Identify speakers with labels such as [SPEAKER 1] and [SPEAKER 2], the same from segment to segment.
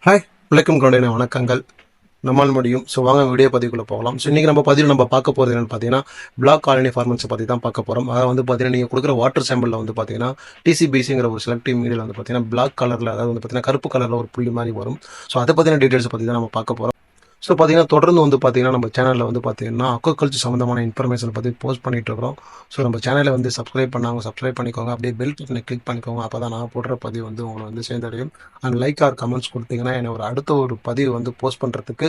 [SPEAKER 1] Hi, வணக்கம் கொண்டேன வணக்கங்கள். நம்மால் முடியும். ஸோ வாங்க வீடியோ பதிவுக்குள்ளே போகலாம். ஸோ இன்றைக்கி நம்ம பார்க்க போகிறது என்னென்னு பார்த்தீங்கன்னா, பிளாக் காலனி ஃபார்மன்ஸை பற்றி தான் பார்க்க போகிறோம். அதை வந்து பார்த்தீங்கன்னா, நீங்கள் கொடுக்குற வாட்டர் சாம்பிளில் வந்து பார்த்தீங்கன்னா, டிசிபிசிங்கிற ஒரு செலக்டிவ் மீடியில் வந்து பார்த்தீங்கன்னா, பிளாக் கலரில், அதாவது வந்து பார்த்தீங்கன்னா கருப்பு கலரில் ஒரு புள்ளி மாதிரி வரும். ஸோ அதை பற்றின டீட்டெயில்ஸை பற்றி தான் நம்ம பார்க்க போகிறோம். ஸோ பார்த்தீங்கன்னா, தொடர்ந்து வந்து பார்த்தீங்கன்னா, நம்ம சேனலில் வந்து பார்த்தீங்கன்னா, அக்வாகல்ச்சர் சம்மந்தமான இன்ஃபர்மேஷன் பற்றி போஸ்ட் பண்ணிகிட்டு இருக்கிறோம். ஸோ நம்ம சேனலை வந்து சப்ஸ்கிரைப் பண்ணிக்கோங்க. அப்படியே பெல் பட்டனை கிளிக் பண்ணிக்கோங்க. அப்போ தான் நான் போடுற பதிவு வந்து உங்களை வந்து சேர்ந்தடையும். அண்ட் லைக் ஆர் கமெண்ட்ஸ் கொடுத்தீங்கன்னா எனக்கு அடுத்த ஒரு பதிவு வந்து போஸ்ட் பண்ணுறதுக்கு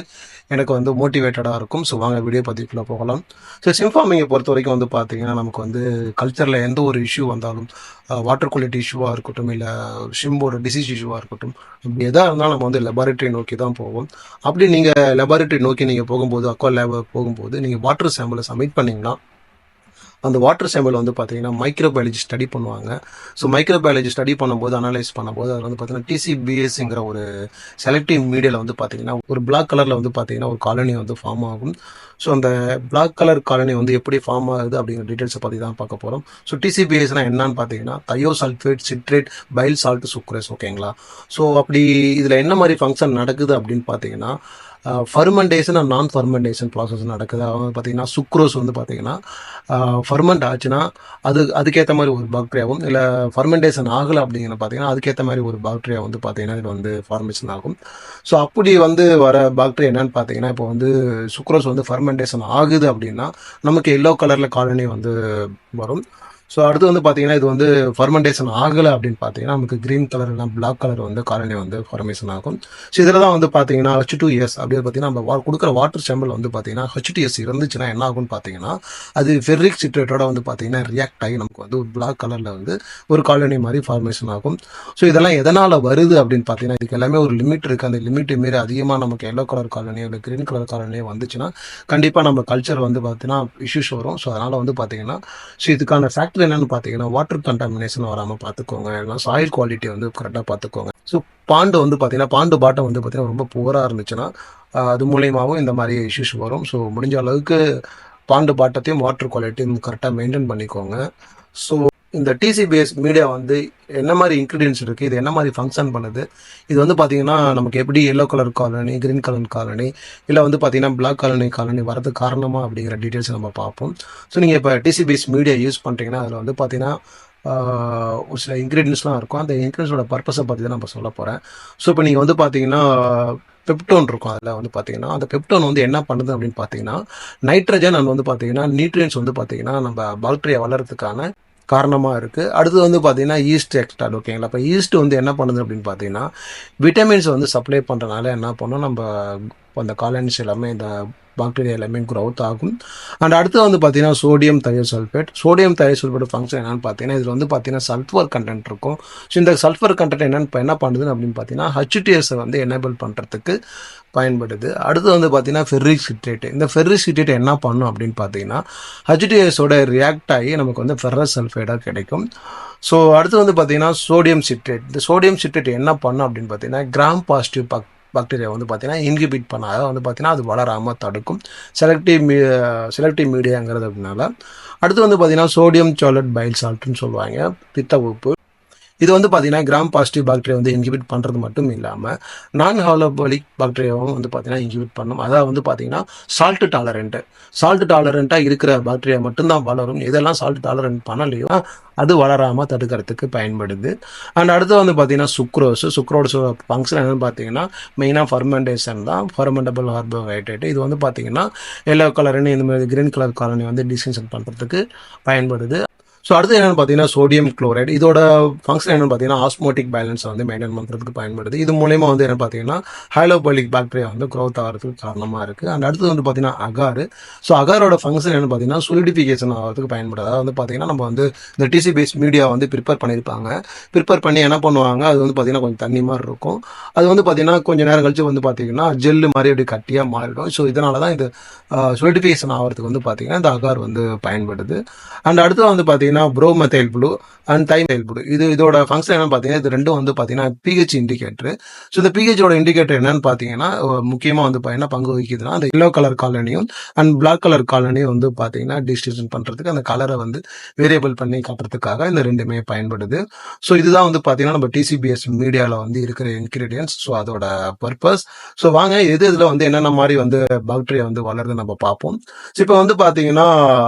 [SPEAKER 1] எனக்கு வந்து மோட்டிவேட்டடாக இருக்கும். ஸோ வாங்க வீடியோ பதிவுக்குள்ளே போகலாம். ஸோ சிம்ஃபார்மிங்கை பொறுத்த வரைக்கும் வந்து பார்த்தீங்கன்னா, நமக்கு வந்து கல்ச்சரில் எந்த ஒரு இஷ்யூ வந்தாலும், வாட்டர் குவாலிட்டி இஷ்யூவாக இருக்கட்டும், இல்லை ஷிம்போட டிசீஸ் இஷ்யூவாக இருக்கட்டும், அப்படி எதாக இருந்தாலும் நம்ம வந்து லெபார்ட்டரி நோக்கி தான் போவோம். அப்படி நீங்கள் லெபார்ட்டரி நோக்கி நீங்கள் போகும்போது, அக்வா லேப் போகும்போது நீங்கள் வாட்டர் சாம்பிளை சப்மிட் பண்ணிங்கன்னா, அந்த வாட்டர் சாம்பிள் வந்து பார்த்தீங்கன்னா மைக்ரோபயாலஜி ஸ்டடி பண்ணுவாங்க. ஸோ மைக்ரோபயாலஜி ஸ்டடி பண்ணும்போது, அனலைஸ் பண்ணும்போது அது வந்து பார்த்தீங்கன்னா டிசிபிஎஸ்ங்கிற ஒரு செலக்டிவ் மீடியாவில் வந்து பார்த்தீங்கன்னா ஒரு பிளாக் கலரில் வந்து பார்த்தீங்கன்னா ஒரு காலனி வந்து ஃபார்ம் ஆகும். ஸோ அந்த பிளாக் கலர் காலனி வந்து எப்படி ஃபார்ம் ஆகுது அப்படிங்கிற டீட்டெயில்ஸை பற்றி தான் பார்க்க போகிறோம். ஸோ டிசிபிஎஸ்னால் என்னன்னு பார்த்தீங்கன்னா தையோசல்ஃபேட், சிட்ரேட், பைல் சால்ட், சுக்ரேஸ். ஓகேங்களா? ஸோ அப்படி இதில் என்ன மாதிரி ஃபங்க்ஷன் நடக்குது அப்படின்னு பார்த்தீங்கன்னா, ஃபர்மெண்டேஷன் அண்ட் நான் ஃபர்மெண்டேஷன் ப்ராசஸ் நடக்குது. அவங்க பார்த்தீங்கன்னா சுக்ரோஸ் வந்து பார்த்தீங்கன்னா ஃபர்மெண்ட் ஆச்சுன்னா அதுக்கேற்ற மாதிரி ஒரு பாக்டீரியாவும், இல்லை ஃபர்மெண்டேஷன் ஆகலை அப்படிங்கிற பார்த்தீங்கன்னா அதுக்கேற்ற மாதிரி ஒரு பாக்டீரியா வந்து பார்த்தீங்கன்னா இது வந்து ஃபார்மேஷன் ஆகும். ஸோ அப்படி வந்து வர பாக்டீரியா என்னன்னு பார்த்தீங்கன்னா, இப்போ வந்து சுக்ரோஸ் வந்து ஃபர்மெண்டேஷன் ஆகுது அப்படின்னா நமக்கு எல்லோ கலரில் காலனி வந்து வரும். ஸோ அடுத்து வந்து பார்த்தீங்கன்னா, இது வந்து ஃபர்மெண்டேஷன் ஆகலை அப்படின்னு பார்த்தீங்கன்னா நமக்கு க்ரீன் கலர் இல்லை பிளாக் கலர் வந்து காலனி வந்து ஃபார்மேஷன் ஆகும். ஸோ இதில் தான் வந்து பார்த்தீங்கன்னா H2S அப்படின்னு பார்த்தீங்கன்னா நம்ம கொடுக்குற வாட்டர் சாம்பிள் வந்து பார்த்தீங்கன்னா H2S இருந்துச்சுன்னா என்ன ஆகும்னு பார்த்தீங்கன்னா, அது ஃபெர்ரிக் சிட்ரேட்டோட வந்து பார்த்தீங்கன்னா ரியாக்ட் ஆகி நமக்கு வந்து ஒரு பிளாக் கலரில் வந்து ஒரு காலனி மாதிரி ஃபார்மேஷன் ஆகும். ஸோ இதெல்லாம் எதனால் வருது அப்படின்னு பார்த்தீங்கன்னா, இதுக்கு எல்லாமே ஒரு லிமிட் இருக்குது. அந்த லிமிட் மீறி அதிகமாக நமக்கு எல்லோ கலர் காலனியோ இல்லை க்ரீன் கலர் காலனியோ வந்துச்சுன்னா கண்டிப்பாக நம்ம கல்ச்சர் வந்து பார்த்தீங்கன்னா இஷ்யூஸ் வரும். ஸோ அதனால் வந்து பார்த்தீங்கன்னா, ஸோ இதுக்கான ஃபேக்டர் என்னன்னு பார்த்தீங்கன்னா, வாட்டர் கண்டாமினேஷன் வராமல் பார்த்துக்கோங்க, இல்லைனா சாயில் குவாலிட்டி வந்து கரெக்டாக பார்த்துக்கோங்க. ஸோ பாண்டு வந்து பார்த்தீங்கன்னா, பாண்டு பாட்டம் வந்து பார்த்தீங்கன்னா ரொம்ப புவராக இருந்துச்சுன்னா அது மூலியமாகவும் இந்த மாதிரி இஷ்யூஸ் வரும். ஸோ முடிஞ்ச அளவுக்கு பாண்டு பாட்டத்தையும் வாட்டர் குவாலிட்டியும் கரெக்டாக மெயின்டைன் பண்ணிக்கோங்க. ஸோ இந்த டிசிபிஎஸ் மீடியா வந்து என்ன மாதிரி இன்க்ரீடியன்ஸ் இருக்குது, இது என்ன மாதிரி ஃபங்க்ஷன் பண்ணுது, இது வந்து பார்த்தீங்கன்னா நமக்கு எப்படி yellow colour colony, green colour colony, இல்லை வந்து பார்த்தீங்கன்னா பிளாக் காலனி வரதுக்கு காரணமாக அப்படிங்கிற டீட்டெயில்ஸ் நம்ம பார்ப்போம். ஸோ நீங்கள் இப்போ டிசிபிஎஸ் மீடியா யூஸ் பண்ணுறீங்கன்னா அதில் வந்து பார்த்தீங்கன்னா ஒரு சில இன்க்ரீடியன்ஸ்லாம் இருக்கும். அந்த இன்க்ரீடியன்ஸோட பர்பஸை பற்றி தான் நம்ம சொல்ல போகிறேன். ஸோ இப்போ நீங்கள் வந்து பார்த்தீங்கன்னா பெப்டோன் இருக்கும். அதில் வந்து பார்த்தீங்கன்னா அந்த பெப்டோன் வந்து என்ன பண்ணுது அப்படின்னு பார்த்தீங்கன்னா, நைட்ரஜன் அண்ட் வந்து பார்த்தீங்கன்னா நியூட்ரியன்ஸ் வந்து பார்த்தீங்கன்னா நம்ம பாக்டீரியா வளர்கிறதுக்கான காரணமாக இருக்குது. அடுத்து வந்து பார்த்தீங்கன்னா ஈஸ்ட் எக்ஸ்ட்ராக்ட். ஓகேங்களா? இப்போ ஈஸ்ட் வந்து என்ன பண்ணுது அப்படின்னு பார்த்தீங்கன்னா, விட்டமின்ஸ் வந்து சப்ளை பண்ணுறதுனால என்ன பண்ணோம், நம்ம அந்த காலனிஸ் எல்லாமே இந்த பாக்டீரியா எல்லாமே க்ரோத் ஆகும். அண்ட் அடுத்து வந்து பார்த்தீங்கன்னா சோடியம் தயோசல்ஃபேட் ஃபங்க்ஷன் என்னென்னு பார்த்தீங்கன்னா, இதில் வந்து பார்த்தீங்கன்னா சல்ஃபர் கண்டென்ட் இருக்கும். ஸோ இந்த சல்ஃபர் கண்டென்ட் என்ன பண்ணுது அப்படின்னு பார்த்தீங்கன்னா H2S வந்து எனேபிள் பண்ணுறதுக்கு பயன்படுது. அடுத்து வந்து பார்த்தீங்கன்னா ஃபெர்ரிக் சிட்ரேட். இந்த ஃபெர்ரிக் சிட்ரேட் என்ன பண்ணும் அப்படின்னு பார்த்தீங்கன்னா H2Sோட ரியாக்ட் ஆகி நமக்கு வந்து ஃபெர்ரஸ் சல்ஃபைடாக கிடைக்கும். ஸோ அடுத்து வந்து பார்த்தீங்கன்னா சோடியம் சிட்ரேட். இந்த சோடியம் சிட்ரேட் என்ன பண்ணும் அப்படின்னு பார்த்தீங்கன்னா கிராம் பாசிட்டிவ் பாக்டீரியா வந்து பார்த்தீங்கன்னா இன்ஹிபிட் பண்ண, அதாவது வந்து பார்த்தீங்கன்னா அது வளராமல் தடுக்கும். செலக்டிவ் மீடியாங்கிறது அப்படின்னால. அடுத்து வந்து பார்த்தீங்கன்னா சோடியம் சாலட் பைல் சால்ட்னு சொல்லுவாங்க, பித்த உப்பு. இது வந்து பார்த்தீங்கன்னா கிராம் பாசிட்டிவ் பாக்டீரியா வந்து இன்ஹிபிட் பண்ணுறது மட்டும் இல்லாமல் நான் ஹாலோபாலிக் பாக்டீரியாவும் வந்து பார்த்தீங்கன்னா இன்ஹிபிட் பண்ணும். அதாவது வந்து பார்த்தீங்கன்னா சால்ட் டாலரண்ட்டாக இருக்கிற பாக்டீரியா மட்டும்தான் வளரும். இதெல்லாம் சால்ட் டாலரண்ட் பண்ணலையோ அது வளராமல் தடுக்கிறதுக்கு பயன்படுது. அண்ட் அடுத்து வந்து பார்த்தீங்கன்னா சுக்ரோஸோட ஃபங்க்ஷன் என்னென்னு பார்த்தீங்கன்னா மெயினாக ஃபர்மெண்டேஷன் தான். ஃபர்மெண்டபிள் கார்போஹைட்ரேட் இது வந்து பார்த்தீங்கன்னா எல்லோ கலர்னு இந்த மாதிரி க்ரீன் கலர் காலனி வந்து டிஸ்டிங்ஷன் பண்ணுறதுக்கு பயன்படுது. ஸோ அடுத்து என்னென்னு பார்த்தீங்கன்னா சோடியம் குளோரைடு. இதோட ஃபங்க்ஷன் என்னென்னு பார்த்தீங்கன்னா ஆஸ்மோட்டிக் பேலன்ஸை வந்து மெயின்டைன் பண்ணுறதுக்கு பயன்படுது. இது மூலயமா வந்து என்ன பார்த்தீங்கன்னா ஹைலோபாலிக் பாக்டீரியா வந்து க்ரோத் ஆகிறதுக்கு காரணமாக இருக்குது. அண்ட் அடுத்து வந்து பார்த்தீங்கன்னா அகார். ஸோ அகாரோட ஃபங்க்ஷன் என்னென்னு பார்த்தீங்கன்னா சொலிடிஃபிகேஷன் ஆகிறதுக்கு பயன்படுது. அதாவது வந்து பார்த்தீங்கன்னா நம்ம வந்து இந்த டிசிபிஎஸ் மீடியா வந்து ப்ரிப்பேர் பண்ணி என்ன பண்ணுவாங்க, அது வந்து பார்த்தீங்கன்னா கொஞ்சம் தண்ணி மாதிரி இருக்கும். அது வந்து பார்த்தீங்கன்னா கொஞ்சம் நேரம் கழிச்சு வந்து பார்த்தீங்கன்னா ஜெல்லு மாதிரி அப்படி கட்டியாக மாறிடும். ஸோ இதனால தான் இது சொலிடிஃபிகேஷன் ஆகிறதுக்கு வந்து பார்த்தீங்கன்னா இந்த அகார் வந்து பயன்படுது. அண்ட் அடுத்து வந்து பார்த்தீங்கன்னா பார்த்தீங்கன்னா புரோமெத்தைல் ப்ளூ அண்ட் தைமைல் ப்ளூ. இதோட ஃபங்க்ஷன் என்னன்னு பார்த்தீங்கன்னா, இது ரெண்டும் வந்து பார்த்தீங்கன்னா பிஹெச் இண்டிகேட்டர். ஸோ இந்த பிஹெச்சோட இண்டிகேட்டர் என்னன்னு பார்த்தீங்கன்னா, முக்கியமாக வந்து பார்த்தீங்கன்னா பங்கு வகிக்குதுன்னா, அந்த எல்லோ கலர் காலனியும் அண்ட் பிளாக் கலர் காலனியும் வந்து பார்த்தீங்கன்னா டிஸ்டிங்ஷன் பண்ணுறதுக்கு, அந்த கலரை வந்து வேரியபிள் பண்ணி காட்டுறதுக்காக இந்த ரெண்டுமே பயன்படுது. ஸோ இதுதான் வந்து பார்த்தீங்கன்னா நம்ம டிசிபிஎஸ் மீடியாவில் வந்து இருக்கிற இன்கிரீடியன்ஸ். ஸோ அதோட பர்பஸ். ஸோ வாங்க இதில் வந்து என்னென்ன மாதிரி வந்து பாக்டீரியா வந்து வளருதுன்னு நம்ம பார்ப்போம். ஸோ இப்போ வந்து பார்த்தீங்கன்னா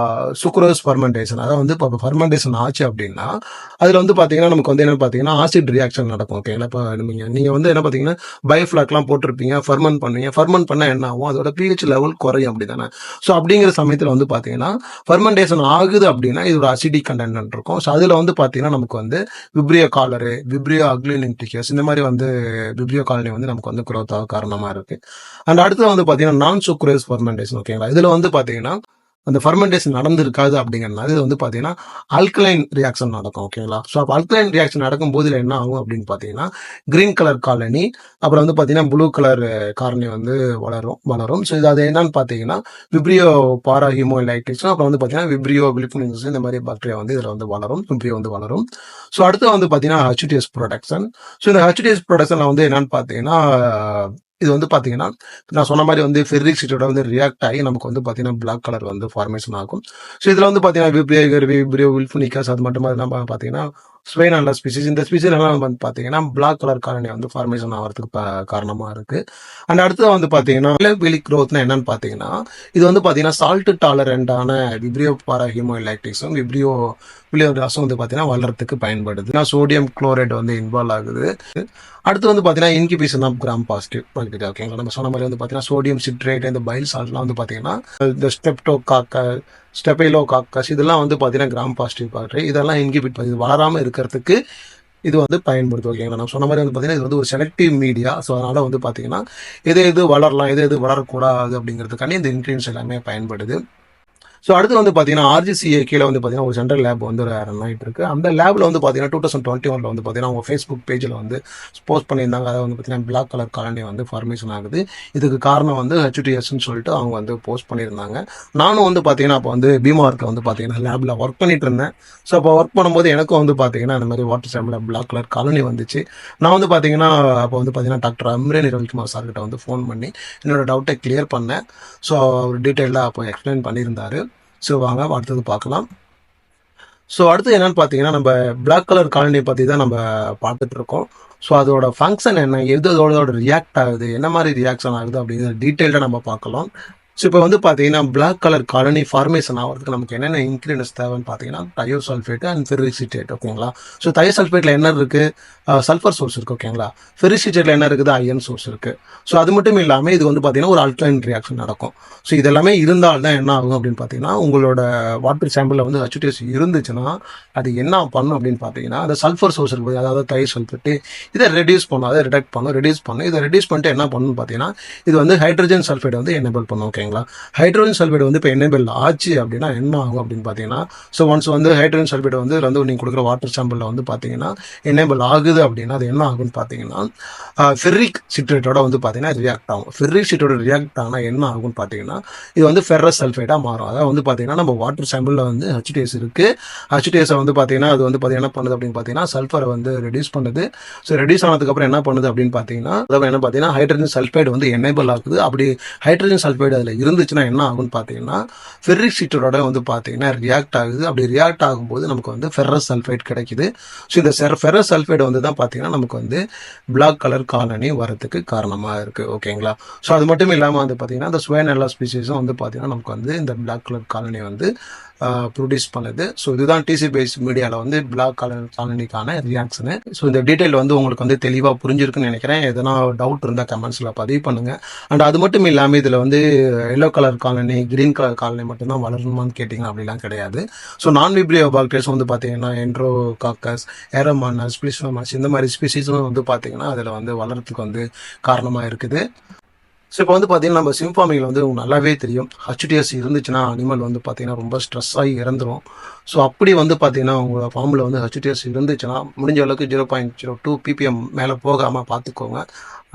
[SPEAKER 1] சுக்ரோஸ் ஃபர்மெண்டேஷன், அதாவது வந்து இப்போ ஃபர்மெண்டேஷன் ஆச்சு அப்படின்னா அதில் வந்து பார்த்தீங்கன்னா நமக்கு வந்து என்ன பார்த்தீங்கன்னா ஆசிட் ரியாக்ஷன் நடக்கும். ஓகேங்களா? இப்போ நீங்கள் வந்து என்ன பார்த்தீங்கன்னா பயோஃப்ளாக்லாம் போட்டிருப்பீங்க, ஃபர்மெண்ட் பண்ணுவீங்க. ஃபர்மெண்ட் பண்ணால் என்ன ஆகும்? அதோட பிஹெச் லெவல் குறையும், அப்படி தானே? ஸோ அப்படிங்கிற சமயத்தில் வந்து பார்த்தீங்கன்னா ஃபர்மெண்டேஷன் ஆகுது அப்படின்னா இதோட அசிடிக் கண்டென்ட் இருக்கும். ஸோ அதில் வந்து பார்த்தீங்கன்னா நமக்கு வந்து விப்ரியோ காலரு, விப்ரியோ அக்லினிட்டிகஸ், இந்த மாதிரி வந்து விப்ரியோ காலனி வந்து நமக்கு வந்து growth ஆக காரணமாக இருக்கு. அண்ட் அடுத்து வந்து பார்த்தீங்கன்னா நான் சுக்ரோஸ் ஃபர்மெண்டேஷன். ஓகேங்களா? இதில் வந்து பார்த்தீங்கன்னா அந்த ஃபர்மெண்டேஷன் நடந்திருக்காது அப்படிங்கிறதுனால இது வந்து பார்த்தீங்கன்னா அல்கலைன் ரியாக்ஷன் நடக்கும். ஓகேங்களா? ஸோ அப்போ அல்கலைன் ரியாக்ஷன் நடக்கும்போது இதில் என்ன ஆகும் அப்படின்னு பார்த்தீங்கன்னா கிரீன் கலர் காலனி, அப்புறம் வந்து பார்த்தீங்கன்னா ப்ளூ கலர் காலனி வந்து வளரும். ஸோ இது அது என்னன்னு பார்த்தீங்கன்னா விப்ரியோ பாரா ஹீமோலைட்டிஸ், அப்புறம் வந்து பார்த்தீங்கன்னா விப்ரியோ விலிஃபுனிஸ், இந்த மாதிரி பாக்டீரியா வந்து இதில் வந்து வளரும், விப்ரியோ வந்து வளரும். ஸோ அடுத்து வந்து பார்த்தீங்கன்னா ஹெச்டிஎஸ் ப்ரொடக்ஷன். ஸோ இந்த ஹெச்டிஎஸ் ப்ரொடக்ஷனில் வந்து என்னன்னு பார்த்தீங்கன்னா இது வந்து பார்த்தீங்கன்னா நான் சொன்ன மாதிரி வந்து ஃபெர்ரிக் சீட்டோட வந்து ரியாக்ட் ஆகி நமக்கு வந்து பார்த்தீங்கன்னா பிளாக் கலர் வந்து ஃபார்மேஷன் ஆகும். ஸோ இதில் வந்து பார்த்தீங்கன்னா விப்ரியோ வில்ஃபுனிகஸ், அது மட்டும் இல்லாமல் பார்த்தீங்கன்னா ஸ்வெயின் அண்ட் ஸ்பீசிஸ், இந்த ஸ்பீசிஸ் எல்லாம் வந்து பார்த்தீங்கன்னா பிளாக் கலர் காலனி வந்து ஃபார்மேஷன் ஆகிறதுக்கு காரணமாக இருக்கு. அண்ட் அடுத்தது வந்து பார்த்தீங்கன்னா வெளி க்ரோத்னா என்னன்னு பார்த்தீங்கன்னா இது வந்து பார்த்தீங்கன்னா சால்ட் டாலரண்டான விப்ரியோ பாரா ஹீமோலைட்டிஸும் விப்ரியோ விலியோடாஸும் வந்து பார்த்தீங்கன்னா வளர்றதுக்கு பயன்படுது. சோடியம் குளோரைடு வந்து இன்வால்வ் ஆகுது. அடுத்து வந்து பார்த்தீங்கன்னா inhibition of gram positive bacteria. ஓகேங்களா? நம்ம சொன்ன மாதிரி வந்து பார்த்தீங்கன்னா சோடியம் சிட்ரேட், இந்த பைல் சால்ட்லாம் வந்து பார்த்தீங்கன்னா இந்த ஸ்டெபைலோகாக்கஸ் இதெல்லாம் வந்து பார்த்தீங்கன்னா கிராம் பாசிட்டிவ் பாக்டீரியா, இதெல்லாம் இன்கிபிட் பண்ணி வளராமல் இருக்கிறதுக்கு இது வந்து பயன்படுது. ஓகேங்களா? நான் சொன்ன மாதிரி வந்து பார்த்தீங்கன்னா இது வந்து ஒரு செலக்டிவ் மீடியா. ஸோ அதனால வந்து பார்த்தீங்கன்னா எது வளரலாம், எது வளரக்கூடாது அப்படிங்கிறதுக்காண்டி இந்த இன்கிரீடியன்ஸ் எல்லாமே பயன்படுது. ஸோ அடுத்து வந்து பார்த்தீங்கன்னா ஆர்ஜிசிஏ கீழே வந்து பார்த்தீங்கன்னா ஒரு சென்ட்ரல் லேப் வந்து ரன் ஆகிட்டு இருக்கு. அந்த லேபில் வந்து பார்த்தீங்கன்னா 2021 வந்து பார்த்தீங்கன்னா அவங்க ஃபேஸ்புக் பேஜில் வந்து போஸ்ட் பண்ணியிருந்தாங்க. அதை வந்து பார்த்தீங்கன்னா பிளாக் கலர் காலனி வந்து ஃபார்மேஷன் ஆகுது. இதுக்கு காரணம் வந்து ஹெச்டிஎஸ்ன்னு சொல்லிட்டு அவங்க வந்து போஸ்ட் பண்ணியிருந்தாங்க. நானும் வந்து பார்த்தீங்கன்னா அப்போ வந்து பீமார்க்கில் வந்து பார்த்தீங்கன்னா லேபில் ஒர்க் பண்ணிட்டு இருந்தேன். ஸோ அப்போ ஒர்க் பண்ணும்போது எனக்கும் வந்து பார்த்தீங்கன்னா இந்த மாதிரி வாட்டர் சாம்பிள் பிளாக் கலர் காலனி வந்துச்சு. நான் வந்து பார்த்தீங்கன்னா அப்போ வந்து பார்த்தீங்கன்னா டாக்டர் அம்ரேனி ரவிக்குமார் சார்கிட்ட வந்து ஃபோன் பண்ணி என்னோட டவுட்டை கிளியர் பண்ணேன். ஸோ அவர் டீட்டெயிலாக அப்போ எக்ஸ்பிளைன் பண்ணியிருந்தாரு. ஸோ வாங்க அடுத்தது பார்க்கலாம். ஸோ அடுத்து என்னன்னு பார்த்தீங்கன்னா நம்ம பிளாக் கலர் காலனி பற்றி தான் நம்ம பார்த்துட்டு இருக்கோம். ஸோ அதோட ஃபங்க்ஷன் என்ன, அதோட ரியாக்ட் ஆகுது, என்ன மாதிரி ரியாக்ஷன் ஆகுது அப்படிங்கிற டீட்டெயில்டாக நம்ம பார்க்கலாம். ஸோ இப்போ வந்து பார்த்தீங்கன்னா பிளாக் கலர் காலனி ஃபார்மேஷன் ஆகிறதுக்கு நமக்கு என்னென்ன இன்கிரீடியன்ஸ் தேவைன்னு பார்த்தீங்கன்னா தயோசல்ஃபேட் அண்ட் ஃபெர்ரிசிட்டேட். ஓகேங்களா? ஸோ தயோசல்ஃபேட்டில் என்ன இருக்குது? சல்ஃபர் சோர்ஸ் இருக்குது. ஓகேங்களா? ஃபெர்ரிசிட்டேட்டில் என்ன இருக்குது? அயன் சோர்ஸ் இருக்குது. ஸோ அது மட்டும் இல்லாமல் இது வந்து பார்த்தீங்கன்னா ஒரு அல்கலைன் ரியாக்ஷன் நடக்கும். ஸோ இதெல்லாமே இருந்தால் தான் என்ன ஆகும் அப்படின்னு பார்த்தீங்கன்னா உங்களோட வாட்டர் சாம்பிளில் வந்து ஹெச்டிஎஸ் இருந்துச்சுன்னா அது என்ன பண்ணும் அப்படின்னு பார்த்தீங்கன்னா அந்த சல்ஃபர் சோர்ஸ் இருக்குது, அதாவது தயோசல்ஃபேட், இதை ரெடியூஸ் பண்ணும், அதை ரிடக்ட் பண்ணும், இதை ரெடியூஸ் பண்ணிட்டு என்ன பண்ணணும்னு பார்த்தீங்கன்னா இது வந்து ஹைட்ரஜன் சல்ஃபேட் வந்து எனேபிள் பண்ணும். ஓகேங்களா? ஹைட்ரோஜன் சல்ஃபேட் வந்து இப்போ எனேபிள் ஆச்சு அப்படின்னா என்ன ஆகும் அப்படின்னு பார்த்தீங்கன்னா ஸோ ஒன்ஸ் வந்து ஹைட்ரோஜன் சல்ஃபேட் வந்து நீங்கள் கொடுக்குற வாட்டர் சாம்பிளில் வந்து பார்த்தீங்கன்னா எனேபிள் ஆகுது அப்படின்னா அது என்ன ஆகும்னு பார்த்தீங்கன்னா ஃபெர்ரிக் சிட்ரேட்டோட வந்து பார்த்தீங்கன்னா ரியாக்ட் ஆகும். ஃபெர்ரிக் சிட்ரேட்டோட ரியாக்ட் ஆனால் என்ன ஆகும்னு பார்த்தீங்கன்னா இது வந்து ஃபெர்ரஸ் சல்ஃபேட்டாக மாறும். அதாவது வந்து பார்த்தீங்கன்னா நம்ம வாட்டர் சாம்பிளில் வந்து ஹெச்டிஎஸ் இருக்குது. ஹெச்டிஎஸை வந்து பார்த்தீங்கன்னா அது வந்து பார்த்தீங்கன்னா என்ன பண்ணுது அப்படின்னு பார்த்தீங்கன்னா சல்ஃபரை வந்து ரெடியூஸ் பண்ணுது. ஸோ ரெடியூஸ் ஆனதுக்கப்புறம் என்ன பண்ணுது அப்படின்னு பார்த்தீங்கன்னா அதாவது என்ன பார்த்தீங்கன்னா ஹைட்ரஜன் சல்ஃபைடு வந்து எனேபிள் ஆகுது. அப்படி ஹைட்ரஜன் சல்ஃபைடு அதில் இருந்துச்சுன்னா என்ன ஆகும்னு பார்த்தீங்கன்னா ஃபெர்ரிக் சீட்டரோட வந்து பார்த்தீங்கன்னா ரியாக்ட் ஆகுது. அப்படி ரியாக்ட் ஆகும்போது நமக்கு வந்து ஃபெர்ரஸ் சல்ஃபைட் கிடைக்குது. ஸோ இந்த ஃபெர்ரஸ் சல்ஃபைடு வந்து தான் பார்த்தீங்கன்னா நமக்கு வந்து பிளாக் கலர் காலனி வரதுக்கு காரணமாக இருக்குது. ஓகேங்களா? ஸோ அது மட்டும் இல்லாமல் வந்து பார்த்தீங்கன்னா இந்த ஸ்வேனெல்லா ஸ்பீசிஸும் வந்து பார்த்தீங்கன்னா நமக்கு வந்து இந்த பிளாக் கலர் காலனி வந்து ப்ரொடியூஸ் பண்ணுது. ஸோ இதுதான் டிசி பேஸ் மீடியாவில் வந்து பிளாக் கலர் காலனிக்கான ரியாக்ஷனு. ஸோ இந்த டீட்டெயில் வந்து உங்களுக்கு வந்து தெளிவாக புரிஞ்சிருக்குன்னு நினைக்கிறேன். எதனா டவுட் இருந்தால் கமெண்ட்ஸில் பதிவு பண்ணுங்கள். அண்ட் அது மட்டும் இல்லாமல் இதில் வந்து yellow colour colony, green colour colony மட்டும்தான் வளரணுமான்னு கேட்டிங்கன்னா அப்படிலாம் கிடையாது. ஸோ நான் விப்ரியோ பாக்டீரியாஸ் வந்து பார்த்தீங்கன்னா என்ட்ரோகாக்கஸ், ஏரோமானஸ், ஸ்பிளிஸ்மோமஸ், இந்த மாதிரி ஸ்பீசிஸும் வந்து பார்த்தீங்கன்னா அதில் வந்து வளர்கிறதுக்கு வந்து காரணமாக இருக்குது. ஸோ இப்போ வந்து பார்த்தீங்கன்னா நம்ம சிம் ஃபார்மிங்கில் வந்து உங்களுக்கு நல்லாவே தெரியும் ஹச்டிஎஸ் இருந்துச்சுன்னா அனிமல் வந்து பார்த்தீங்கன்னா ரொம்ப ஸ்ட்ரெஸ் ஆகி இறந்துரும். ஸோ அப்படி வந்து பார்த்தீங்கன்னா உங்கள் ஃபார்மில் வந்து ஹச்டிஎஸ் இருந்துச்சுன்னா முடிஞ்ச அளவுக்கு 0.02 ppm மேலே போகாமல் பார்த்துக்கோங்க.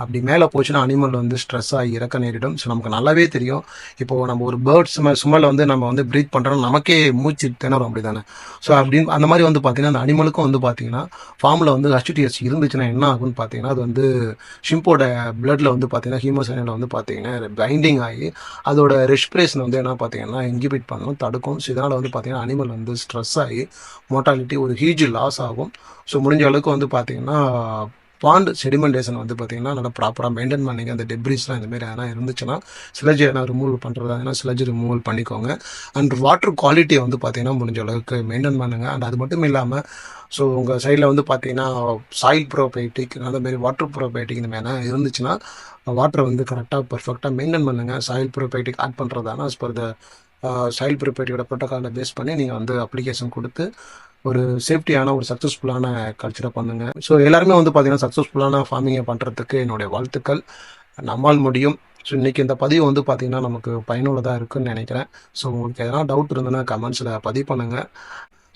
[SPEAKER 1] அப்படி மேலே போச்சுன்னா அனிமல் வந்து ஸ்ட்ரெஸ் ஆகி இறக்க நேரிடும். ஸோ நமக்கு நல்லாவே தெரியும். இப்போ நம்ம ஒரு பேர்ட்ஸ் சுமலை வந்து நம்ம வந்து ப்ரீத் பண்ணுறோம், நமக்கே மூச்சு திணறும் அப்படி தானே. ஸோ அப்படின்னு அந்த மாதிரி வந்து பார்த்தீங்கன்னா அந்த அனிமலுக்கும் வந்து பார்த்தீங்கன்னா ஃபார்மில் வந்து ஹச்டிஎஸ் இருந்துச்சுன்னா என்ன ஆகும்னு பார்த்தீங்கன்னா அது வந்து ஷிம்போட பிளட்ல வந்து பார்த்தீங்கன்னா ஹீமோசைனில் வந்து பார்த்தீங்கன்னா பைண்டிங் ஆகி அதோட ரெஸ்பிரேஷன் வந்து என்ன பார்த்தீங்கன்னா இன்ஹிபிட் பண்ணும், தடுக்கும். ஸோ இதனால் வந்து பார்த்தீங்கன்னா அனிமல் வந்து ஸ்ட்ரெஸ் ஆகி மோர்டாலிட்டி ஒரு ஹியூஜ் லாஸ் ஆகும். ஸோ முடிஞ்ச அளவுக்கு வந்து பார்த்தீங்கன்னா பாண்ட் செடிமெண்டேஷன் வந்து பார்த்தீங்கன்னா நல்லா ப்ராப்பராக மெயின்டைன் பண்ணிங்க. அந்த டெப்ரிஸ்லாம் இந்தமாரி எதனா இருந்துச்சுன்னா ஸ்லெட்ஜ் எதனா ரிமூவ் பண்ணுறதா ஸ்லெட்ஜ் ரிமூவல் பண்ணிக்கோங்க. அண்ட் வாட்டர் குவாலிட்டியை வந்து பார்த்தீங்கன்னா முடிஞ்ச அளவுக்கு மெயின்டைன் பண்ணுங்கள். அண்ட் அது மட்டும் இல்லாமல் ஸோ உங்கள் சைடில் வந்து பார்த்தீங்கன்னா சாயில் ப்ரோபயோட்டிக் அந்தமாரி வாட்டர் ப்ரோபயோட்டிக் இந்த மாதிரி இருந்துச்சுன்னா வாட்டரை வந்து கரெக்டாக பர்ஃபெக்டாக மெயின்டைன் பண்ணுங்கள். சாயில் ப்ரோபயோட்டிக் ஆட் பண்ணுறதானா as per the சாயில் ப்ரோபயோட்டிக்கோட ப்ரோட்டோக்காலை பேஸ் பண்ணி நீங்கள் வந்து அப்ளிகேஷன் கொடுத்து ஒரு சேஃப்டியான ஒரு சக்ஸஸ்ஃபுல்லான கல்ச்சரை பண்ணுங்கள். ஸோ எல்லாருமே வந்து பார்த்தீங்கன்னா சக்ஸஸ்ஃபுல்லான ஃபார்மிங்கை பண்ணுறதுக்கு என்னுடைய வாழ்த்துக்கள். நம்மால் முடியும். ஸோ இன்றைக்கி இந்த பதிவு வந்து பார்த்தீங்கன்னா நமக்கு பயனுள்ளதாக இருக்குன்னு நினைக்கிறேன். ஸோ உங்களுக்கு எதனா டவுட் இருந்ததுன்னா கமெண்ட்ஸில் பதிவு பண்ணுங்கள்.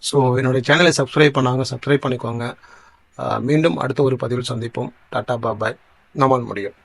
[SPEAKER 1] ஸோ என்னுடைய சேனலை சப்ஸ்கிரைப் பண்ணாங்க, சப்ஸ்கிரைப் பண்ணிக்கோங்க. மீண்டும் அடுத்த ஒரு பதிவில் சந்திப்போம். டாட்டா பாய். நம்மால் முடியும்.